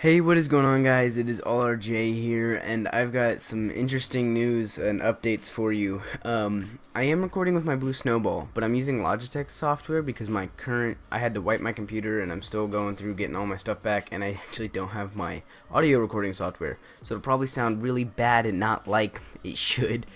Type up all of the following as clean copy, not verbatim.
Hey, what is going on, guys? It is Allrj here, and I've got some interesting news and updates for you. I am recording with my Blue Snowball, but I'm using Logitech software because I had to wipe my computer, and I'm still going through getting all my stuff back, and I actually don't have my audio recording software, so it'll probably sound really bad and not like it should.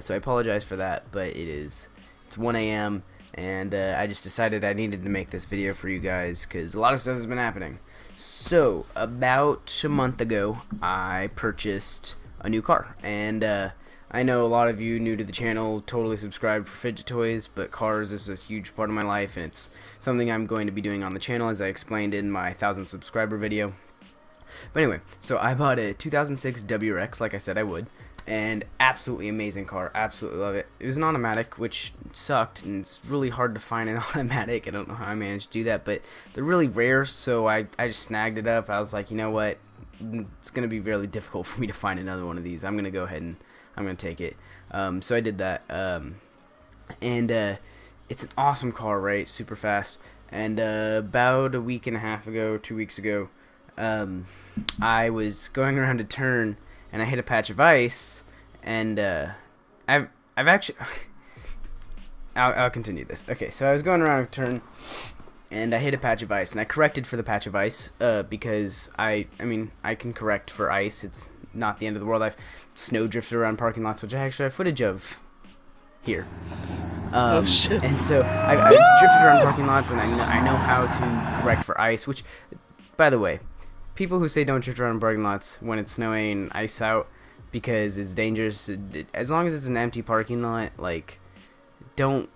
So I apologize for that, but it's 1 a.m. and I just decided I needed to make this video for you guys because a lot of stuff has been happening. So, about a month ago, I purchased a new car, and I know a lot of you new to the channel totally subscribed for fidget toys, but cars is a huge part of my life, and it's something I'm going to be doing on the channel, as I explained in my 1,000 subscriber video. But anyway, so I bought a 2006 WRX, like I said I would, and absolutely amazing car, absolutely love it. It was an automatic, which sucked, and it's really hard to find an automatic. I don't know how I managed to do that, but they're really rare, so I just snagged it up. I was like, you know what, it's going to be really difficult for me to find another one of these. I'm going to go ahead and I'm going to take it. So I did that, and it's an awesome car, right, super fast. And about a week and a half ago, 2 weeks ago, I was going around a turn, and I hit a patch of ice, and I've actually I'll continue this. Okay, so I was going around a turn, and I hit a patch of ice, and I corrected for the patch of ice because I mean I can correct for ice. It's not the end of the world. I've snow drifted around parking lots, which I actually have footage of here. Oh shit! And so I've drifted around parking lots, and I know how to correct for ice. Which, by the way, people who say don't drift around parking lots when it's snowing and ice out because it's dangerous, as long as it's an empty parking lot, like, don't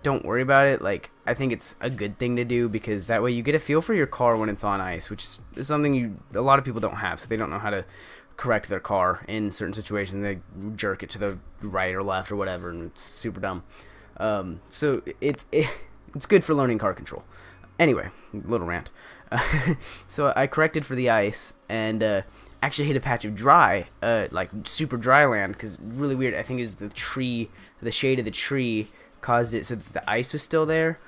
worry about it. Like, I think it's a good thing to do because that way you get a feel for your car when it's on ice, which is something a lot of people don't have, so they don't know how to correct their car in certain situations. They jerk it to the right or left or whatever, and it's super dumb. So it's good for learning car control. Anyway, little rant. So I corrected for the ice, and actually hit a patch of dry, like super dry land, because really weird. I think it was the shade of the tree caused it so that the ice was still there,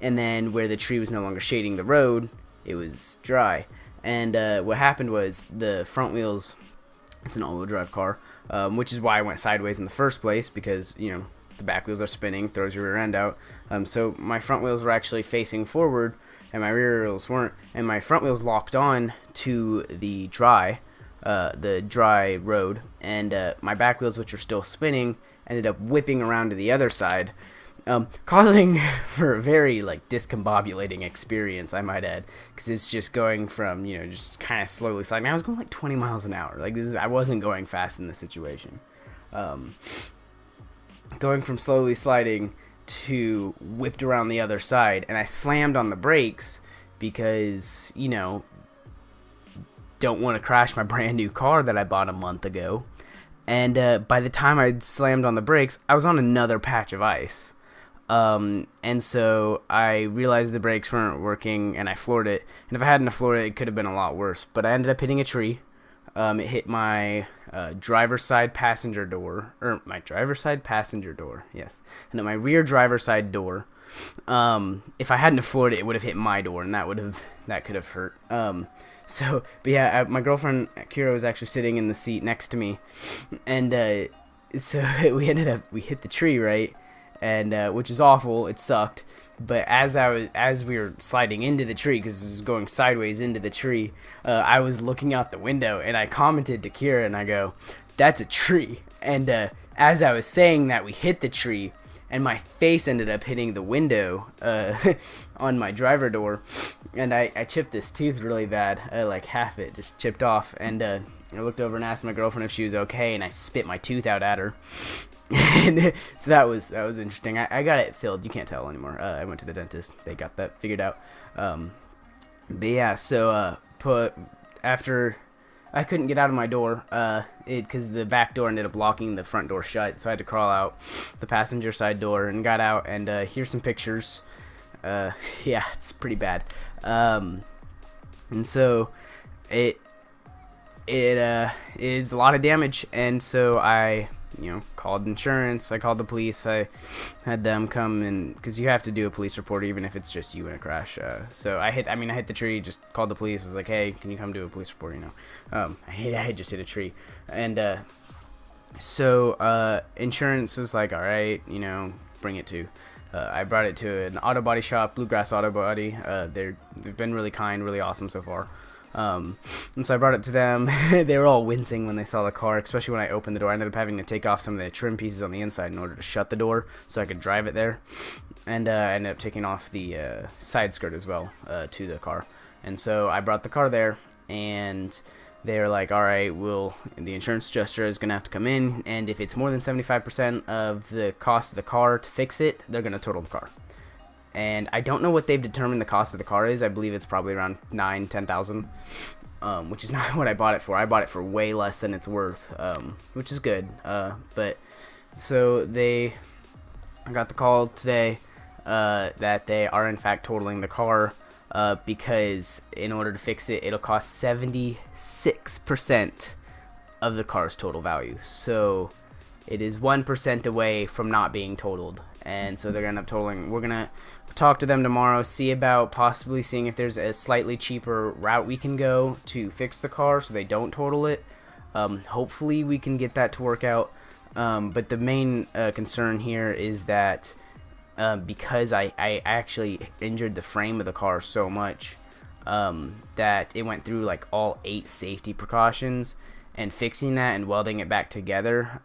and then where the tree was no longer shading the road, it was dry. And what happened was the front wheels, it's an all-wheel drive car, which is why I went sideways in the first place, because, you know, the back wheels are spinning, throws your rear end out. So my front wheels were actually facing forward, and my rear wheels weren't, and my front wheels locked on to the dry road, and my back wheels, which were still spinning, ended up whipping around to the other side, causing for a very, like, discombobulating experience, I might add, because it's just going from, you know, just kind of slowly sliding. I was going like 20 miles an hour. Like, I wasn't going fast in this situation. Going from slowly sliding to whipped around the other side, and I slammed on the brakes because, you know, don't want to crash my brand new car that I bought a month ago. And by the time I slammed on the brakes, I was on another patch of ice. And so I realized the brakes weren't working, and I floored it. And if I hadn't floored it, it could have been a lot worse. But I ended up hitting a tree. It hit my driver's side passenger door, yes, and then my rear driver's side door. If I hadn't floored it, it would have hit my door, and that could have hurt. So, but yeah, my girlfriend Kira was actually sitting in the seat next to me, and so we hit the tree, right, and which was awful. It sucked. But as we were sliding into the tree, because it was going sideways into the tree, I was looking out the window, and I commented to Kira, and I go, "That's a tree." And as I was saying that, we hit the tree, and my face ended up hitting the window on my driver door, and I chipped this tooth really bad, like half it just chipped off. And I looked over and asked my girlfriend if she was okay, and I spit my tooth out at her. And so that was interesting. I got it filled. You can't tell anymore. I went to the dentist. They got that figured out. But yeah, so after I couldn't get out of my door, because the back door ended up locking the front door shut, so I had to crawl out the passenger side door and got out. And here's some pictures. Yeah, it's pretty bad. And so it is a lot of damage, and so I called insurance. I called the police. I had them come in because you have to do a police report even if it's just you in a crash. So I hit the tree. Just called the police. Was like, hey, can you come do a police report? I just hit a tree, and so insurance was like, all right, bring it to. I brought it to an auto body shop, Bluegrass Auto Body. They've been really kind, really awesome so far. And so I brought it to them. They were all wincing when they saw the car, especially when I opened the door. I ended up having to take off some of the trim pieces on the inside in order to shut the door so I could drive it there. And I ended up taking off the side skirt as well to the car. And so I brought the car there, and they were like, all right, the insurance adjuster is going to have to come in, and if it's more than 75% of the cost of the car to fix it, they're going to total the car. And I don't know what they've determined the cost of the car is. I believe it's probably around $9,000-10,000, which is not what I bought it for. I bought it for way less than it's worth, which is good. But so I got the call today that they are in fact totaling the car because in order to fix it, it'll cost 76% of the car's total value. So it is 1% away from not being totaled. And so they're going to end up totaling. We're going to talk to them tomorrow, see about possibly seeing if there's a slightly cheaper route we can go to fix the car so they don't total it. Hopefully we can get that to work out. But the main concern here is that because I actually injured the frame of the car so much that it went through like all 8 safety precautions, and fixing that and welding it back together,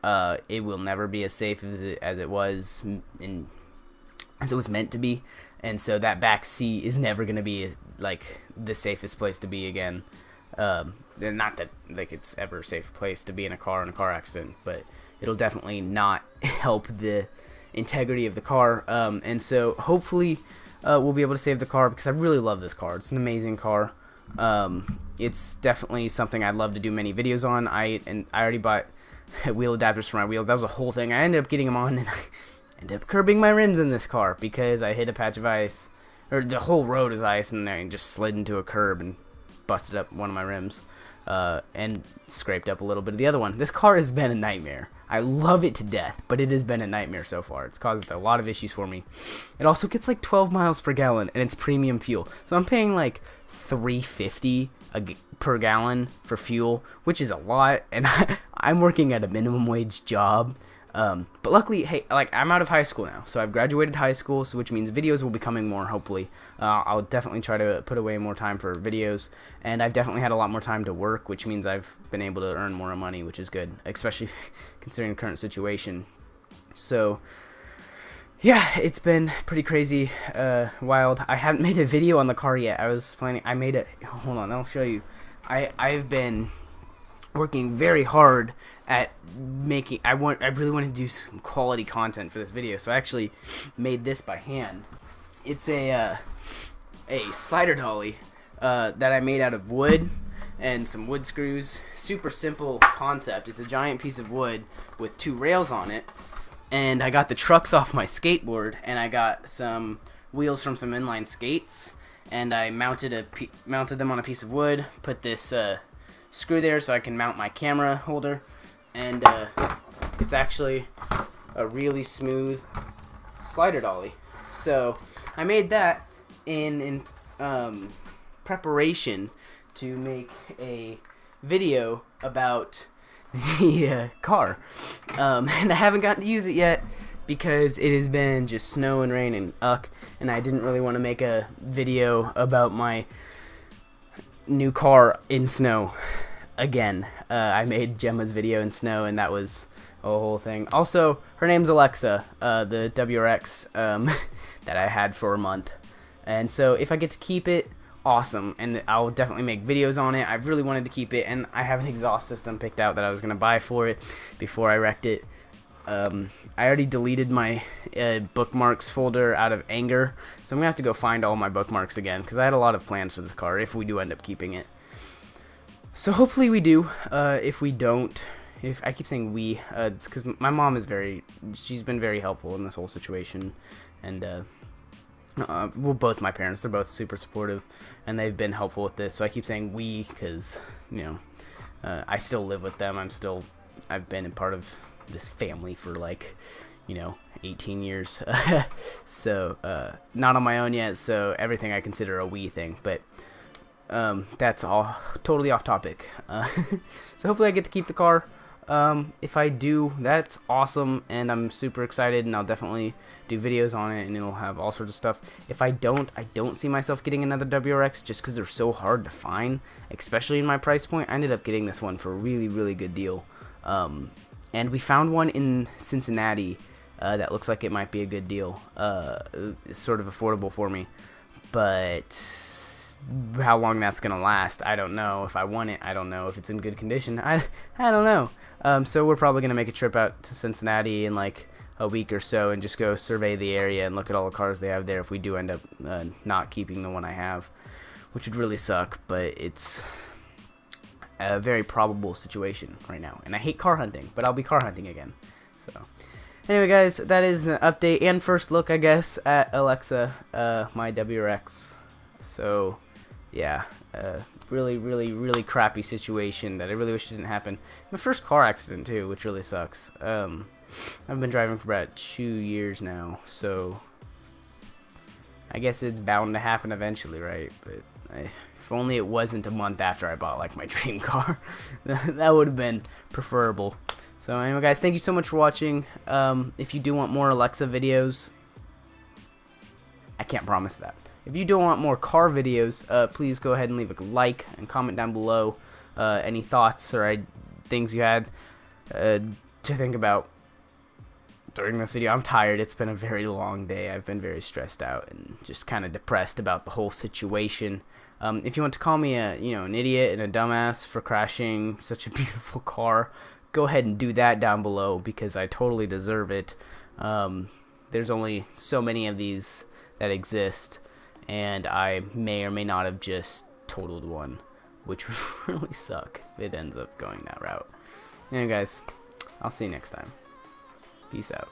it will never be as safe as it was meant to be. And so that back seat is never going to be like the safest place to be again. Not that like it's ever a safe place to be in a car accident, but it'll definitely not help the integrity of the car. And so hopefully we'll be able to save the car, because I really love this car. It's an amazing car. It's definitely something I'd love to do many videos on. I already bought wheel adapters for my wheels. That was a whole thing. I ended up getting them on, and I ended up curbing my rims in this car because I hit a patch of ice, or the whole road is ice, and I just slid into a curb and busted up one of my rims, and scraped up a little bit of the other one. This car has been a nightmare. I love it to death, but it has been a nightmare so far. It's caused a lot of issues for me. It also gets like 12 miles per gallon, and it's premium fuel. So I'm paying like $3.50 per gallon for fuel, which is a lot, and I'm working at a minimum wage job. But luckily, hey, like, I'm out of high school now, so I've graduated high school, so which means videos will be coming more, hopefully. I'll definitely try to put away more time for videos, and I've definitely had a lot more time to work, which means I've been able to earn more money, which is good, especially considering the current situation. So yeah, it's been pretty crazy, wild. I haven't made a video on the car yet. I made it. Hold on, I'll show you. I've been working very hard at making. I really want to do some quality content for this video, so I actually made this by hand. It's a slider dolly that I made out of wood and some wood screws. Super simple concept. It's a giant piece of wood with 2 rails on it. And I got the trucks off my skateboard, and I got some wheels from some inline skates, and I mounted them on a piece of wood, put this screw there so I can mount my camera holder, and it's actually a really smooth slider dolly. So I made that in preparation to make a video about the car, and I haven't gotten to use it yet because it has been just snow and rain and and I didn't really want to make a video about my new car in snow again. I made Gemma's video in snow, and that was a whole thing. Also, her name's Alexa, the WRX that I had for a month, and so if I get to keep it, awesome, and I'll definitely make videos on it. I've really wanted to keep it, and I have an exhaust system picked out that I was going to buy for it before I wrecked it. I already deleted my bookmarks folder out of anger, so I'm going to have to go find all my bookmarks again, because I had a lot of plans for this car if we do end up keeping it. So hopefully we do. If we don't, if I keep saying we, it's because my mom is she's been very helpful in this whole situation, and well, both my parents, they're both super supportive, and they've been helpful with this. So I keep saying we because, I still live with them. I've been a part of this family for like, 18 years. So not on my own yet, so everything I consider a we thing. But that's all totally off topic. So hopefully I get to keep the car. If I do, that's awesome, and I'm super excited, and I'll definitely do videos on it, and it'll have all sorts of stuff. If I don't see myself getting another WRX just because they're so hard to find, especially in my price point. I ended up getting this one for a really, really good deal. And we found one in Cincinnati that looks like it might be a good deal. It's sort of affordable for me, but how long that's gonna last, I don't know. If I want it, I don't know. If it's in good condition, I don't know. So we're probably gonna make a trip out to Cincinnati in like a week or so and just go survey the area and look at all the cars they have there. If we do end up not keeping the one I have, which would really suck, but it's a very probable situation right now. And I hate car hunting, but I'll be car hunting again. So anyway, guys, that is an update and first look, I guess, at Alexa, my WRX. So yeah, really, really, really crappy situation that I really wish didn't happen. My first car accident too, which really sucks. I've been driving for about 2 years now, so I guess it's bound to happen eventually, right? But if only it wasn't a month after I bought like my dream car. That would have been preferable. So anyway, guys, thank you so much for watching. If you do want more Alexa videos, I can't promise that. If you do want more car videos, please go ahead and leave a like and comment down below any thoughts or things you had to think about during this video. I'm tired. It's been a very long day. I've been very stressed out and just kind of depressed about the whole situation. If you want to call me an idiot and a dumbass for crashing such a beautiful car, go ahead and do that down below because I totally deserve it. There's only so many of these that exist, and I may or may not have just totaled one, which would really suck if it ends up going that route. Anyway, guys, I'll see you next time. Peace out.